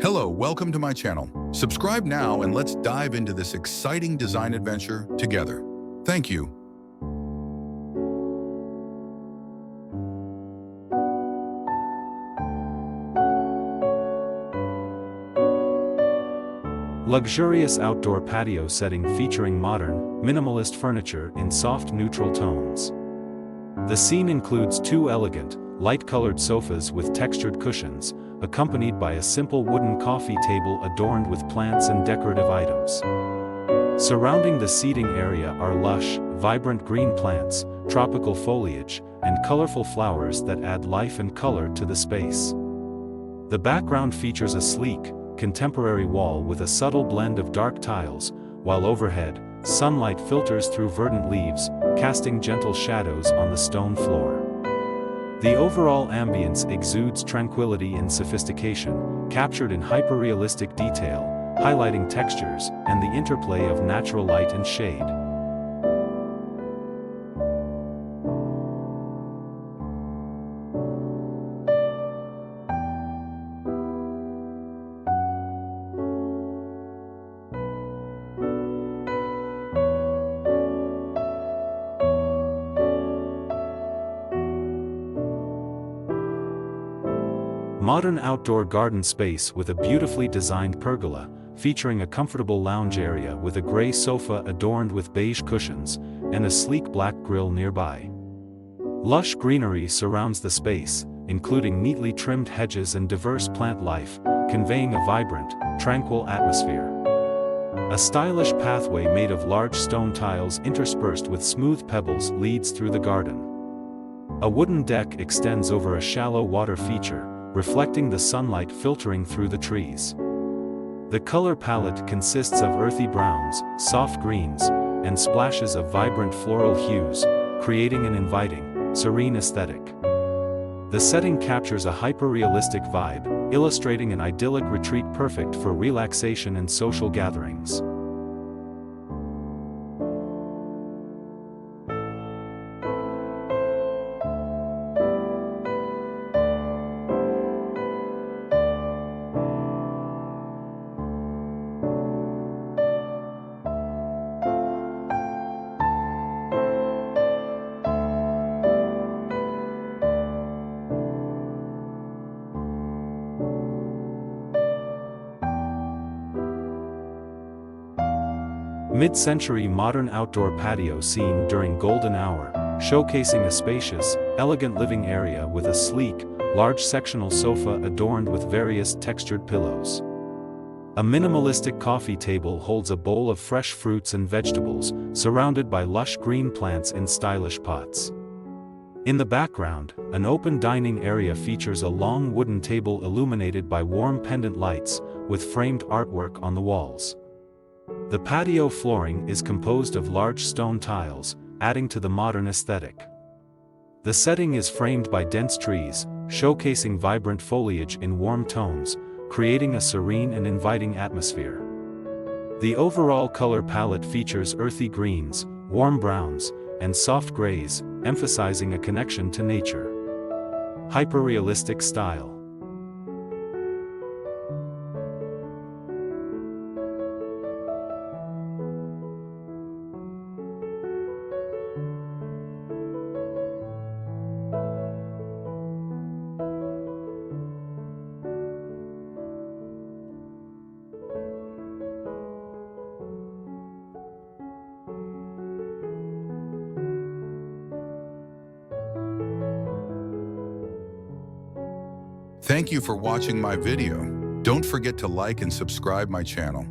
Hello, welcome to my channel. Subscribe now and let's dive into this exciting design adventure together. Thank you. Luxurious outdoor patio setting featuring modern, minimalist furniture in soft neutral tones. The scene includes two elegant, light-colored sofas with textured cushions, accompanied by a simple wooden coffee table adorned with plants and decorative items. Surrounding the seating area are lush, vibrant green plants, tropical foliage, and colorful flowers that add life and color to the space. The background features a sleek, contemporary wall with a subtle blend of dark tiles, while overhead, sunlight filters through verdant leaves, casting gentle shadows on the stone floor. The overall ambience exudes tranquility and sophistication, captured in hyperrealistic detail, highlighting textures and the interplay of natural light and shade. Modern outdoor garden space with a beautifully designed pergola, featuring a comfortable lounge area with a gray sofa adorned with beige cushions, and a sleek black grill nearby. Lush greenery surrounds the space, including neatly trimmed hedges and diverse plant life, conveying a vibrant, tranquil atmosphere. A stylish pathway made of large stone tiles interspersed with smooth pebbles leads through the garden. A wooden deck extends over a shallow water feature, reflecting the sunlight filtering through the trees. The color palette consists of earthy browns, soft greens, and splashes of vibrant floral hues, creating an inviting, serene aesthetic. The setting captures a hyperrealistic vibe, illustrating an idyllic retreat perfect for relaxation and social gatherings. Mid-century modern outdoor patio scene during golden hour, showcasing a spacious, elegant living area with a sleek, large sectional sofa adorned with various textured pillows. A minimalistic coffee table holds a bowl of fresh fruits and vegetables, surrounded by lush green plants in stylish pots. In the background, an open dining area features a long wooden table illuminated by warm pendant lights, with framed artwork on the walls. The patio flooring is composed of large stone tiles, adding to the modern aesthetic. The setting is framed by dense trees, showcasing vibrant foliage in warm tones, creating a serene and inviting atmosphere. The overall color palette features earthy greens, warm browns, and soft grays, emphasizing a connection to nature. Hyperrealistic style. Thank you for watching my video. Don't forget to like and subscribe my channel.